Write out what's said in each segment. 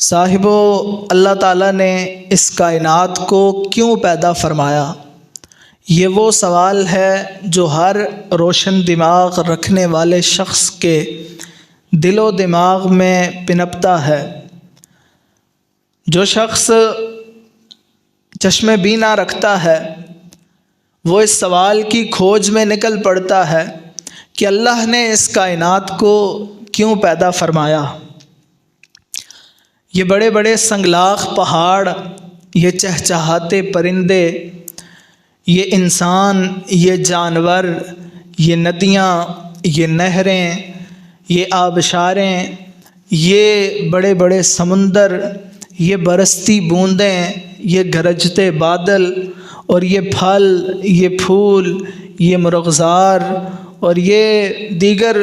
صاحبو، اللہ تعالیٰ نے اس کائنات کو کیوں پیدا فرمایا؟ یہ وہ سوال ہے جو ہر روشن دماغ رکھنے والے شخص کے دل و دماغ میں پنپتا ہے۔ جو شخص چشم بینا رکھتا ہے وہ اس سوال کی کھوج میں نکل پڑتا ہے کہ اللہ نے اس کائنات کو کیوں پیدا فرمایا۔ یہ بڑے بڑے سنگلاخ پہاڑ، یہ چہچہاتے پرندے، یہ انسان، یہ جانور، یہ ندیاں، یہ نہریں، یہ آبشاریں، یہ بڑے بڑے سمندر، یہ برستی بوندیں، یہ گرجتے بادل، اور یہ پھل، یہ پھول، یہ مرغزار اور یہ دیگر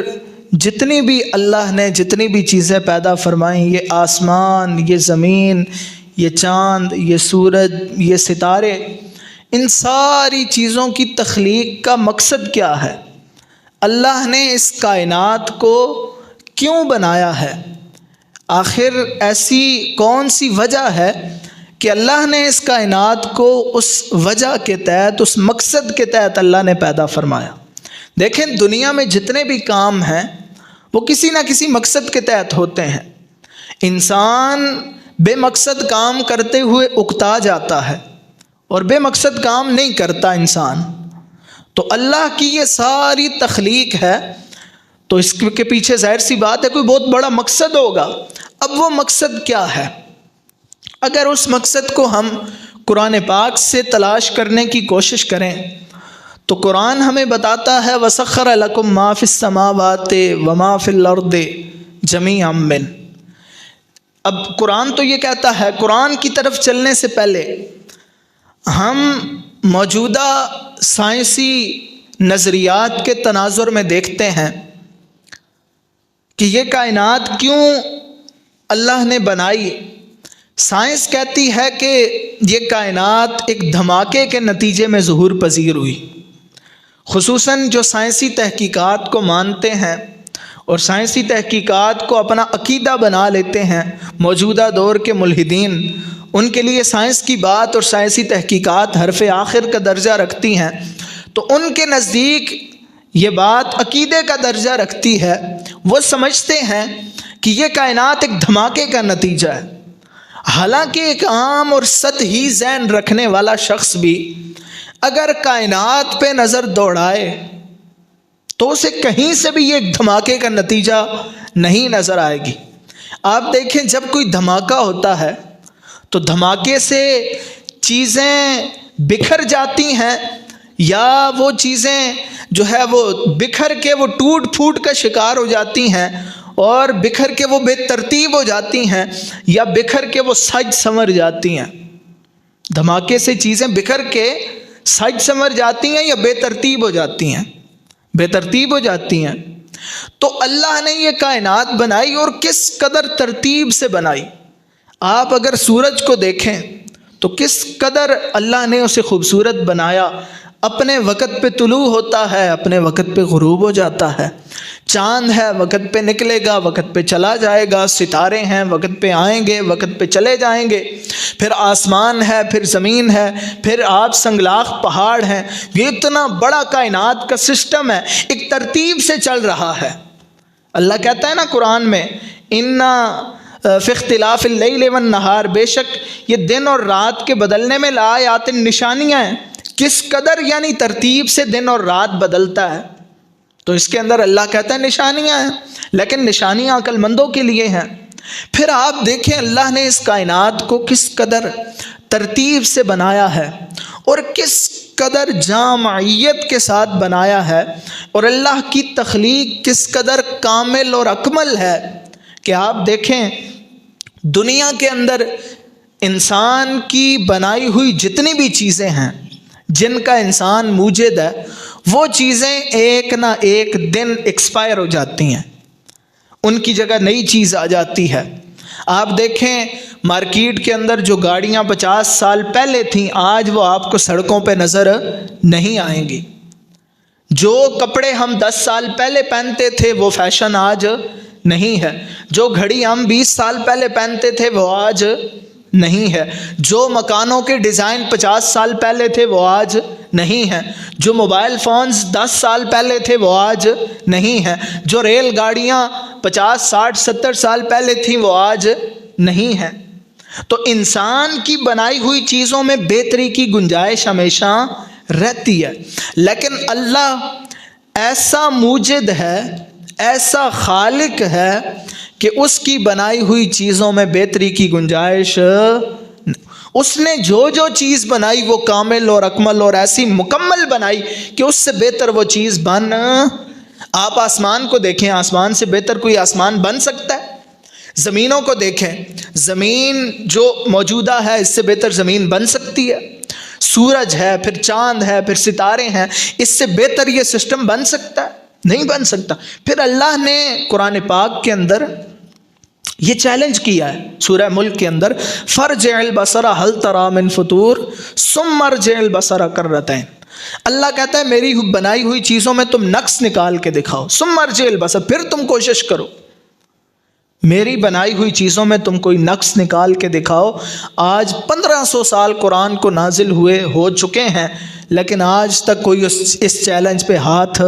جتنی بھی اللہ نے جتنی بھی چیزیں پیدا فرمائیں، یہ آسمان، یہ زمین، یہ چاند، یہ سورج، یہ ستارے، ان ساری چیزوں کی تخلیق کا مقصد کیا ہے؟ اللہ نے اس کائنات کو کیوں بنایا ہے؟ آخر ایسی کون سی وجہ ہے کہ اللہ نے اس کائنات کو اس وجہ کے تحت، اس مقصد کے تحت اللہ نے پیدا فرمایا؟ دیکھیں، دنیا میں جتنے بھی کام ہیں وہ کسی نہ کسی مقصد کے تحت ہوتے ہیں۔ انسان بے مقصد کام کرتے ہوئے اکتا جاتا ہے اور بے مقصد کام نہیں کرتا انسان۔ تو اللہ کی یہ ساری تخلیق ہے تو اس کے پیچھے ظاہر سی بات ہے کوئی بہت بڑا مقصد ہوگا۔ اب وہ مقصد کیا ہے؟ اگر اس مقصد کو ہم قرآن پاک سے تلاش کرنے کی کوشش کریں تو قرآن ہمیں بتاتا ہے وَسَخَّرَ لَكُم مَّا فِي السَّمَاوَاتِ وَمَا فِي الْأَرْضِ جَمِيعًا مِّنْهُ۔ اب قرآن تو یہ کہتا ہے، قرآن کی طرف چلنے سے پہلے ہم موجودہ سائنسی نظریات کے تناظر میں دیکھتے ہیں کہ یہ کائنات کیوں اللہ نے بنائی۔ سائنس کہتی ہے کہ یہ کائنات ایک دھماکے کے نتیجے میں ظہور پذیر ہوئی۔ خصوصاً جو سائنسی تحقیقات کو مانتے ہیں اور سائنسی تحقیقات کو اپنا عقیدہ بنا لیتے ہیں، موجودہ دور کے ملحدین، ان کے لیے سائنس کی بات اور سائنسی تحقیقات حرف آخر کا درجہ رکھتی ہیں، تو ان کے نزدیک یہ بات عقیدے کا درجہ رکھتی ہے۔ وہ سمجھتے ہیں کہ یہ کائنات ایک دھماکے کا نتیجہ ہے۔ حالانکہ ایک عام اور سطحی ذہن رکھنے والا شخص بھی اگر کائنات پہ نظر دوڑائے تو اسے کہیں سے بھی یہ ایک دھماکے کا نتیجہ نہیں نظر آئے گی۔ آپ دیکھیں، جب کوئی دھماکہ ہوتا ہے تو دھماکے سے چیزیں بکھر جاتی ہیں، یا وہ چیزیں جو ہے وہ بکھر کے وہ ٹوٹ پھوٹ کا شکار ہو جاتی ہیں، اور بکھر کے وہ بے ترتیب ہو جاتی ہیں، یا بکھر کے وہ سج سنور جاتی ہیں۔ دھماکے سے چیزیں بکھر کے سج سنور جاتی ہیں یا بے ترتیب ہو جاتی ہیں؟ بے ترتیب ہو جاتی ہیں۔ تو اللہ نے یہ کائنات بنائی اور کس قدر ترتیب سے بنائی۔ آپ اگر سورج کو دیکھیں تو کس قدر اللہ نے اسے خوبصورت بنایا، اپنے وقت پہ طلوع ہوتا ہے، اپنے وقت پہ غروب ہو جاتا ہے۔ چاند ہے، وقت پہ نکلے گا، وقت پہ چلا جائے گا۔ ستارے ہیں، وقت پہ آئیں گے، وقت پہ چلے جائیں گے۔ پھر آسمان ہے، پھر زمین ہے، پھر آپ سنگلاخ پہاڑ ہیں۔ یہ اتنا بڑا کائنات کا سسٹم ہے، ایک ترتیب سے چل رہا ہے۔ اللہ کہتا ہے نا قرآن میں، اِنَّا فِي اخْتِلَافِ اللَّيْلِ وَالنَّهَارِ، بے شک یہ دن اور رات کے بدلنے میں لآیات نشانیاں ہیں۔ کس قدر یعنی ترتیب سے دن اور رات بدلتا ہے، تو اس کے اندر اللہ کہتا ہے نشانیاں ہیں، لیکن نشانیاں عقل مندوں کے لیے ہیں۔ پھر آپ دیکھیں اللہ نے اس کائنات کو کس قدر ترتیب سے بنایا ہے اور کس قدر جامعیت کے ساتھ بنایا ہے، اور اللہ کی تخلیق کس قدر کامل اور اکمل ہے کہ آپ دیکھیں دنیا کے اندر انسان کی بنائی ہوئی جتنی بھی چیزیں ہیں جن کا انسان موجد ہے، وہ چیزیں ایک نہ ایک دن ایکسپائر ہو جاتی ہیں، ان کی جگہ نئی چیز آ جاتی ہے۔ آپ دیکھیں مارکیٹ کے اندر جو گاڑیاں 50 سال پہلے تھیں آج وہ آپ کو سڑکوں پہ نظر نہیں آئیں گی۔ جو کپڑے ہم 10 سال پہلے پہنتے تھے وہ فیشن آج نہیں ہے، جو گھڑی ہم 20 سال پہلے پہنتے تھے وہ آج نہیں ہے، جو مکانوں کے ڈیزائن 50 سال پہلے تھے وہ آج نہیں ہے، جو موبائل فونز 10 سال پہلے تھے وہ آج نہیں ہے، جو ریل گاڑیاں 50 60 70 سال پہلے تھیں وہ آج نہیں ہے۔ تو انسان کی بنائی ہوئی چیزوں میں بہتری کی گنجائش ہمیشہ رہتی ہے، لیکن اللہ ایسا موجد ہے، ایسا خالق ہے کہ اس کی بنائی ہوئی چیزوں میں بہتری کی گنجائش، اس نے جو جو چیز بنائی وہ کامل اور اکمل اور ایسی مکمل بنائی کہ اس سے بہتر وہ چیز بن۔ آپ آسمان کو دیکھیں، آسمان سے بہتر کوئی آسمان بن سکتا ہے؟ زمینوں کو دیکھیں، زمین جو موجودہ ہے اس سے بہتر زمین بن سکتی ہے؟ سورج ہے، پھر چاند ہے، پھر ستارے ہیں، اس سے بہتر یہ سسٹم بن سکتا ہے؟ نہیں بن سکتا۔ پھر اللہ نے قرآن پاک کے اندر یہ چیلنج کیا ہے سورہ ملک کے اندر، فرجع البصر هل ترى من فطور ثم ارجع البصر کرتين۔ اللہ کہتا ہے میری بنائی ہوئی چیزوں میں تم نقص نکال کے دکھاؤ، ثم ارجع البصر، پھر تم کوشش کرو، میری بنائی ہوئی چیزوں میں تم کوئی نقص نکال کے دکھاؤ۔ آج 1500 سال قرآن کو نازل ہوئے ہو چکے ہیں، لیکن آج تک کوئی اس چیلنج پہ ہاتھ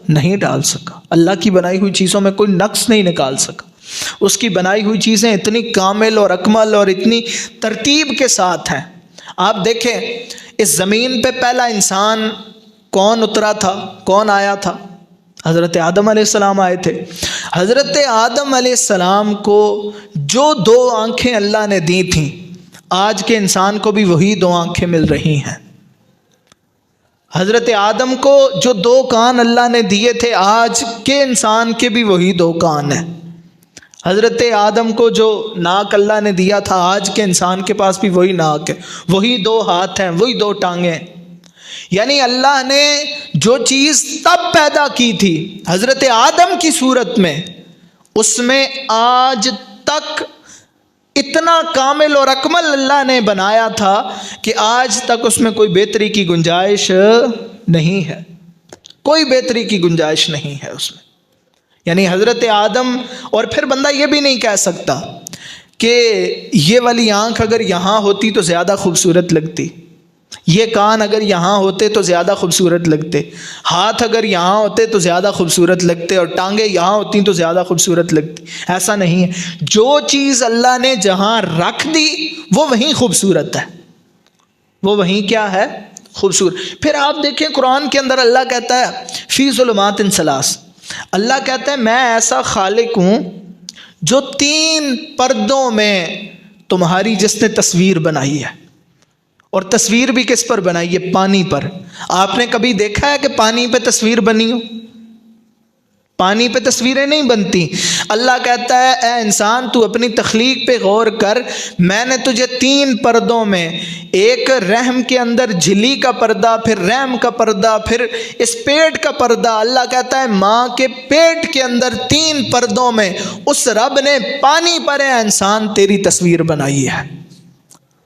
نہیں ڈال سکا۔ اللہ کی بنائی ہوئی چیزوں میں کوئی نقص نہیں نکال سکا۔ اس کی بنائی ہوئی چیزیں اتنی کامل اور اکمل اور اتنی ترتیب کے ساتھ ہیں۔ آپ دیکھیں اس زمین پہ پہلا انسان کون اترا تھا، کون آیا تھا؟ حضرت آدم علیہ السلام آئے تھے۔ حضرت آدم علیہ السلام کو جو 2 آنکھیں اللہ نے دی تھیں، آج کے انسان کو بھی وہی 2 آنکھیں مل رہی ہیں۔ حضرت آدم کو جو 2 کان اللہ نے دیے تھے، آج کے انسان کے بھی وہی 2 کان ہیں۔ حضرت آدم کو جو ناک اللہ نے دیا تھا، آج کے انسان کے پاس بھی وہی ناک ہے، وہی 2 ہاتھ ہیں، وہی 2 ٹانگیں ہیں۔ یعنی اللہ نے جو چیز تب پیدا کی تھی حضرت آدم کی صورت میں، اس میں آج تک اتنا کامل اور اکمل اللہ نے بنایا تھا کہ آج تک اس میں کوئی بہتری کی گنجائش نہیں ہے، کوئی بہتری کی گنجائش نہیں ہے اس میں۔ یعنی حضرت آدم، اور پھر بندہ یہ بھی نہیں کہہ سکتا کہ یہ والی آنکھ اگر یہاں ہوتی تو زیادہ خوبصورت لگتی، یہ کان اگر یہاں ہوتے تو زیادہ خوبصورت لگتے، ہاتھ اگر یہاں ہوتے تو زیادہ خوبصورت لگتے، اور ٹانگیں یہاں ہوتی تو زیادہ خوبصورت لگتی۔ ایسا نہیں ہے، جو چیز اللہ نے جہاں رکھ دی وہ وہیں خوبصورت ہے، وہ وہیں کیا ہے؟ خوبصورت۔ پھر آپ دیکھیں قرآن کے اندر اللہ کہتا ہے فی ظلمات ثلاث، اللہ کہتا ہے میں ایسا خالق ہوں جو 3 پردوں میں تمہاری جس نے تصویر بنائی ہے، اور تصویر بھی کس پر بنائی ہے؟ پانی پر۔ آپ نے کبھی دیکھا ہے کہ پانی پہ تصویر بنی ہو؟ پانی پہ تصویریں نہیں بنتی۔ اللہ کہتا ہے اے انسان تو اپنی تخلیق پہ غور کر، میں نے تجھے 3 پردوں میں، ایک رحم کے اندر جھلی کا پردہ، پھر رحم کا پردہ، پھر اس پیٹ کا پردہ۔ اللہ کہتا ہے ماں کے پیٹ کے اندر 3 پردوں میں اس رب نے پانی پر اے انسان تیری تصویر بنائی ہے۔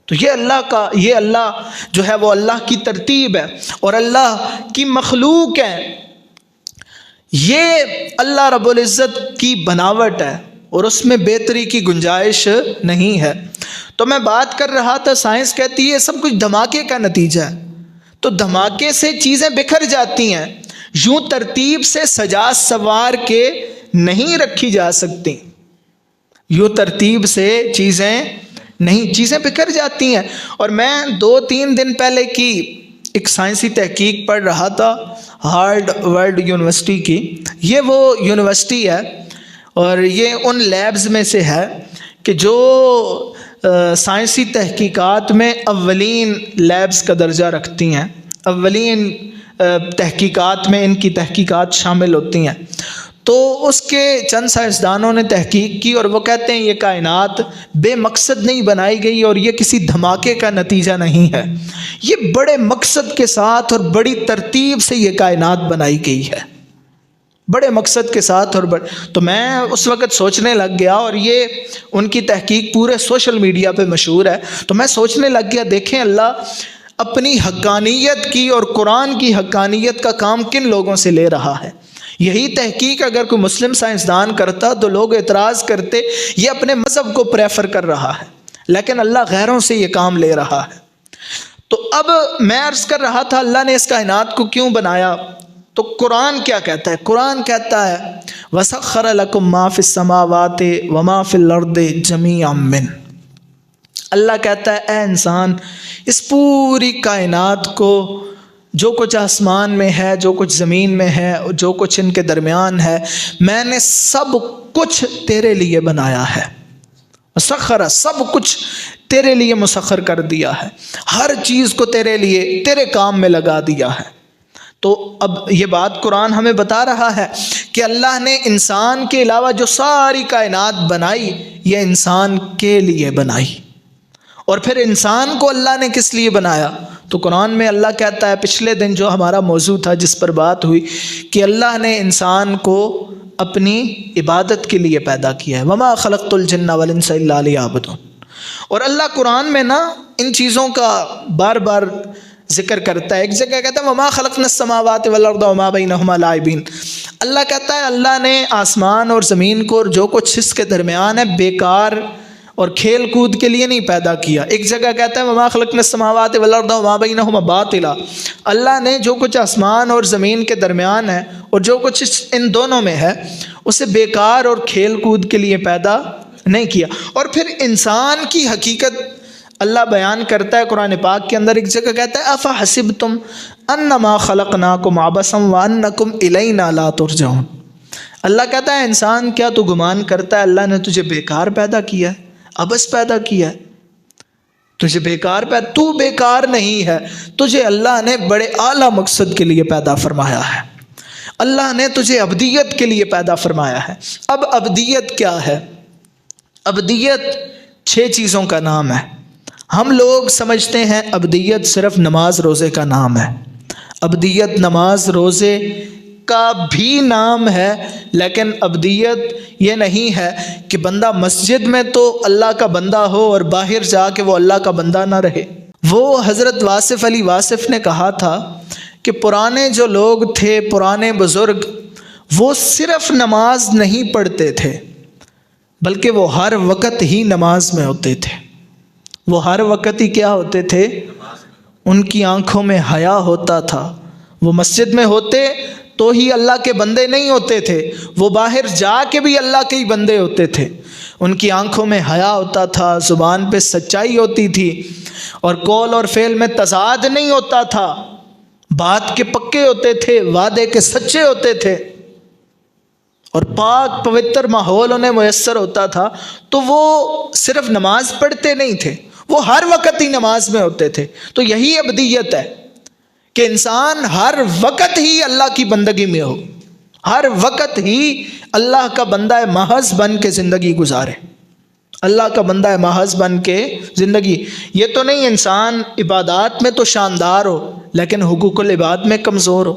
تو یہ اللہ جو ہے وہ اللہ کی ترتیب ہے اور اللہ کی مخلوق ہے، یہ اللہ رب العزت کی بناوٹ ہے اور اس میں بہتری کی گنجائش نہیں ہے۔ تو میں بات کر رہا تھا، سائنس کہتی ہے سب کچھ دھماکے کا نتیجہ ہے، تو دھماکے سے چیزیں بکھر جاتی ہیں، یوں ترتیب سے سجا سوار کے نہیں رکھی جا سکتی، یوں ترتیب سے چیزیں بکھر جاتی ہیں۔ اور میں 2-3 دن پہلے کی ایک سائنسی تحقیق پڑھ رہا تھا ہارورڈ یونیورسٹی کی۔ یہ وہ یونیورسٹی ہے اور یہ ان لیبز میں سے ہے کہ جو سائنسی تحقیقات میں اولین لیبز کا درجہ رکھتی ہیں، اولین تحقیقات میں ان کی تحقیقات شامل ہوتی ہیں۔ تو اس کے چند سائنسدانوں نے تحقیق کی اور وہ کہتے ہیں یہ کائنات بے مقصد نہیں بنائی گئی اور یہ کسی دھماکے کا نتیجہ نہیں ہے، یہ بڑے مقصد کے ساتھ اور بڑی ترتیب سے یہ کائنات بنائی گئی ہے، بڑے مقصد کے ساتھ تو میں اس وقت سوچنے لگ گیا، اور یہ ان کی تحقیق پورے سوشل میڈیا پہ مشہور ہے، تو میں سوچنے لگ گیا دیکھیں اللہ اپنی حقانیت کی اور قرآن کی حقانیت کا کام کن لوگوں سے لے رہا ہے۔ یہی تحقیق اگر کوئی مسلم سائنسدان کرتا تو لوگ اعتراض کرتے یہ اپنے مذہب کو پریفر کر رہا ہے، لیکن اللہ غیروں سے یہ کام لے رہا ہے۔ تو اب میں عرض کر رہا تھا اللہ نے اس کائنات کو کیوں بنایا، تو قرآن کیا کہتا ہے؟ قرآن کہتا ہے وَسَخَّرَ لَكُم مَّا فِي السَّمَاوَاتِ وَمَا فِي الْأَرْضِ جَمِيعًا مِّنْهُ۔ اللہ کہتا ہے اے انسان، اس پوری کائنات کو، جو کچھ آسمان میں ہے، جو کچھ زمین میں ہے، جو کچھ ان کے درمیان ہے، میں نے سب کچھ تیرے لیے بنایا ہے۔ مسخر، سب کچھ تیرے لیے مسخر کر دیا ہے، ہر چیز کو تیرے لیے، تیرے کام میں لگا دیا ہے۔ تو اب یہ بات قرآن ہمیں بتا رہا ہے کہ اللہ نے انسان کے علاوہ جو ساری کائنات بنائی یہ انسان کے لیے بنائی۔ اور پھر انسان کو اللہ نے کس لیے بنایا؟ تو قرآن میں اللہ کہتا ہے، پچھلے دن جو ہمارا موضوع تھا جس پر بات ہوئی، کہ اللہ نے انسان کو اپنی عبادت کے لیے پیدا کیا ہے، وَمَا خَلَقْتُ الْجِنَّ وَالْإِنسَ إِلَّا لِيَعْبُدُونِ۔ اور اللہ قرآن میں ان چیزوں کا بار بار ذکر کرتا ہے۔ ایک جگہ کہتا ہے وَمَا خَلَقْنَا السَّمَاوَاتِ وَالْأَرْضَ وَمَا بَيْنَهُمَا لَاعِبِينَ۔ اللہ کہتا ہے اللہ نے آسمان اور زمین کو اور جو کچھ اس کے درمیان ہے بیکار اور کھیل کود کے لیے نہیں پیدا کیا۔ ایک جگہ کہتا ہے وَمَا خَلَقْنَا السَّمَاوَاتِ وَالْأَرْضَ وَمَا بَيْنَهُمَا بَاطِلًا۔ اللہ نے جو کچھ آسمان اور زمین کے درمیان ہے اور جو کچھ ان دونوں میں ہے اسے بیکار اور کھیل کود کے لیے پیدا نہیں کیا۔ اور پھر انسان کی حقیقت اللہ بیان کرتا ہے قرآن پاک کے اندر۔ ایک جگہ کہتا ہے أَفَحَسِبْتُمْ أَنَّمَا خَلَقْنَاكُمْ عَبَثًا وَأَنَّكُمْ إِلَيْنَا لَا تُرْجَعُونَ۔ اللہ کہتا ہے انسان کیا تو گمان کرتا ہے اللہ نے تجھے بیکار پیدا کیا ہے، عبث پیدا کیا ہے، تجھے بیکار پیدا؟ تو بیکار نہیں ہے، تجھے اللہ نے بڑے اعلیٰ مقصد کے لیے پیدا فرمایا ہے۔ اللہ نے تجھے ابدیت کے لیے پیدا فرمایا ہے۔ اب ابدیت کیا ہے؟ ابدیت 6 چیزوں کا نام ہے۔ ہم لوگ سمجھتے ہیں ابدیت صرف نماز روزے کا نام ہے۔ ابدیت نماز روزے کا بھی نام ہے، لیکن ابدیت یہ نہیں ہے کہ بندہ مسجد میں تو اللہ کا بندہ ہو اور باہر جا کے وہ اللہ کا بندہ نہ رہے۔ وہ حضرت واصف علی واصف نے کہا تھا کہ پرانے جو لوگ تھے، پرانے بزرگ، وہ صرف نماز نہیں پڑھتے تھے بلکہ وہ ہر وقت ہی نماز میں ہوتے تھے۔ وہ ہر وقت ہی کیا ہوتے تھے؟ ان کی آنکھوں میں حیا ہوتا تھا۔ وہ مسجد میں ہوتے تو ہی اللہ کے بندے نہیں ہوتے تھے، وہ باہر جا کے بھی اللہ کے ہی بندے ہوتے تھے۔ ان کی آنکھوں میں حیا ہوتا تھا، زبان پہ سچائی ہوتی تھی، اور قول اور فعل میں تضاد نہیں ہوتا تھا، بات کے پکے ہوتے تھے، وعدے کے سچے ہوتے تھے، اور پاک پوتر ماحول انہیں میسر ہوتا تھا۔ تو وہ صرف نماز پڑھتے نہیں تھے، وہ ہر وقت ہی نماز میں ہوتے تھے۔ تو یہی ابدیت ہے کہ انسان ہر وقت ہی اللہ کی بندگی میں ہو، ہر وقت ہی اللہ کا بندہ محض بن کے زندگی گزارے، اللہ کا بندہ محض بن کے زندگی۔ یہ تو نہیں انسان عبادات میں تو شاندار ہو لیکن حقوق العباد میں کمزور ہو،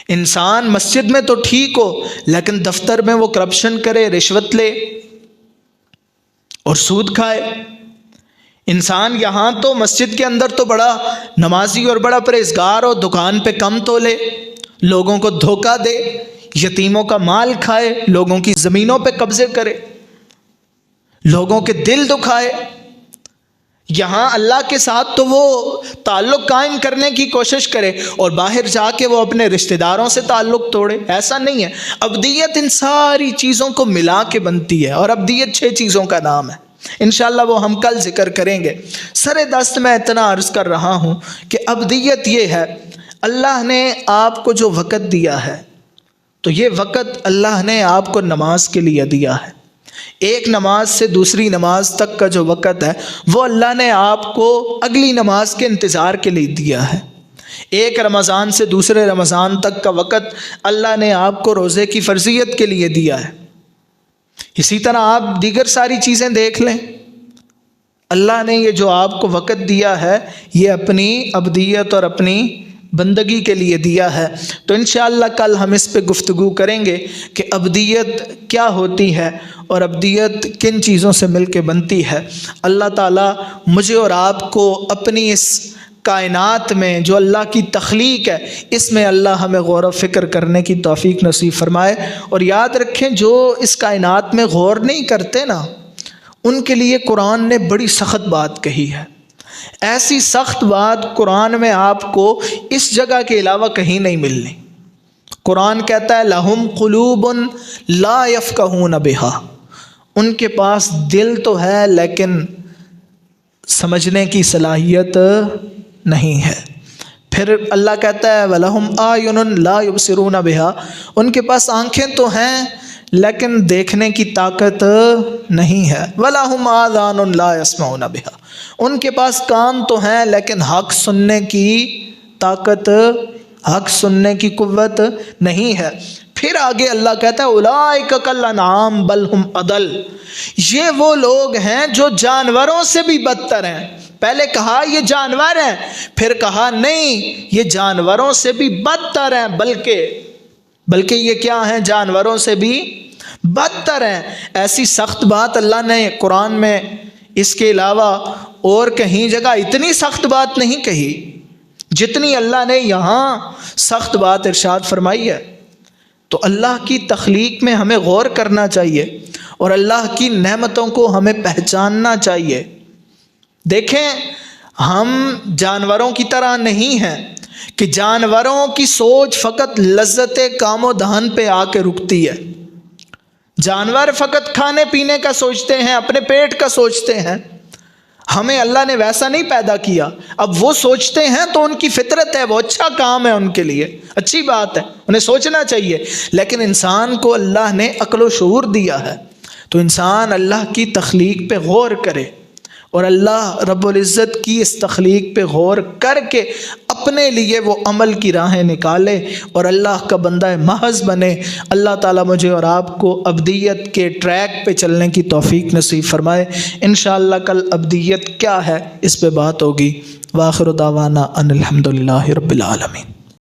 انسان مسجد میں تو ٹھیک ہو لیکن دفتر میں وہ کرپشن کرے، رشوت لے اور سود کھائے۔ انسان یہاں تو مسجد کے اندر تو بڑا نمازی اور بڑا پرہیزگار ہو، دکان پہ کم تولے، لوگوں کو دھوکہ دے، یتیموں کا مال کھائے، لوگوں کی زمینوں پہ قبضے کرے، لوگوں کے دل دکھائے۔ یہاں اللہ کے ساتھ تو وہ تعلق قائم کرنے کی کوشش کرے اور باہر جا کے وہ اپنے رشتہ داروں سے تعلق توڑے۔ ایسا نہیں ہے۔ ابدیت ان ساری چیزوں کو ملا کے بنتی ہے، اور ابدیت 6 چیزوں کا نام ہے۔ انشاءاللہ وہ ہم کل ذکر کریں گے۔ سر دست میں اتنا عرض کر رہا ہوں کہ ابدیت یہ ہے، اللہ نے آپ کو جو وقت دیا ہے تو یہ وقت اللہ نے آپ کو نماز کے لیے دیا ہے۔ ایک نماز سے دوسری نماز تک کا جو وقت ہے وہ اللہ نے آپ کو اگلی نماز کے انتظار کے لیے دیا ہے۔ ایک رمضان سے دوسرے رمضان تک کا وقت اللہ نے آپ کو روزے کی فرضیت کے لیے دیا ہے۔ اسی طرح آپ دیگر ساری چیزیں دیکھ لیں، اللہ نے یہ جو آپ کو وقت دیا ہے یہ اپنی ابدیت اور اپنی بندگی کے لیے دیا ہے۔ تو انشاءاللہ کل ہم اس پہ گفتگو کریں گے کہ ابدیت کیا ہوتی ہے اور ابدیت کن چیزوں سے مل کے بنتی ہے۔ اللہ تعالیٰ مجھے اور آپ کو اپنی اس کائنات میں جو اللہ کی تخلیق ہے، اس میں اللہ ہمیں غور و فکر کرنے کی توفیق نصیب فرمائے۔ اور یاد رکھیں جو اس کائنات میں غور نہیں کرتے نا، ان کے لیے قرآن نے بڑی سخت بات کہی ہے۔ ایسی سخت بات قرآن میں آپ کو اس جگہ کے علاوہ کہیں نہیں ملنی۔ قرآن کہتا ہے لَهُمْ قُلُوبٌ لَا يَفْقَهُونَ بِهَا، ان کے پاس دل تو ہے لیکن سمجھنے کی صلاحیت نہیں ہے۔ پھر اللہ کہتا ہے وَلَهُمْ أَعْيُنٌ لَا يُبْصِرُونَ بِهَا، ان کے پاس آنکھیں تو ہیں لیکن دیکھنے کی طاقت نہیں ہے۔ وَلَهُمْ آذَانٌ لَا يَسْمَعُونَ بِهَا، ان کے پاس کان تو ہیں لیکن حق سننے کی طاقت، حق سننے کی قوت نہیں ہے۔ پھر آگے اللہ کہتا ہے اولئک کالانعام بل ہم اضل، یہ وہ لوگ ہیں جو جانوروں سے بھی بدتر ہیں۔ پہلے کہا یہ جانور ہیں، پھر کہا نہیں یہ جانوروں سے بھی بدتر ہیں، بلکہ یہ کیا ہیں؟ جانوروں سے بھی بدتر ہیں۔ ایسی سخت بات اللہ نے قرآن میں اس کے علاوہ اور کہیں جگہ اتنی سخت بات نہیں کہی جتنی اللہ نے یہاں سخت بات ارشاد فرمائی ہے۔ تو اللہ کی تخلیق میں ہمیں غور کرنا چاہیے اور اللہ کی نعمتوں کو ہمیں پہچاننا چاہیے۔ دیکھیں ہم جانوروں کی طرح نہیں ہیں کہ جانوروں کی سوچ فقط لذت کام و دہن پہ آ کے رکتی ہے۔ جانور فقط کھانے پینے کا سوچتے ہیں، اپنے پیٹ کا سوچتے ہیں۔ ہمیں اللہ نے ویسا نہیں پیدا کیا۔ اب وہ سوچتے ہیں تو ان کی فطرت ہے، وہ اچھا کام ہے، ان کے لیے اچھی بات ہے، انہیں سوچنا چاہیے۔ لیکن انسان کو اللہ نے عقل و شعور دیا ہے، تو انسان اللہ کی تخلیق پہ غور کرے اور اللہ رب العزت کی اس تخلیق پہ غور کر کے اپنے لیے وہ عمل کی راہیں نکالے اور اللہ کا بندہ محض بنے۔ اللہ تعالیٰ مجھے اور آپ کو ابدیت کے ٹریک پہ چلنے کی توفیق نصیب فرمائے۔ انشاءاللہ کل ابدیت کیا ہے اس پہ بات ہوگی۔ وآخر دعوانا ان الحمدللہ رب العالمین۔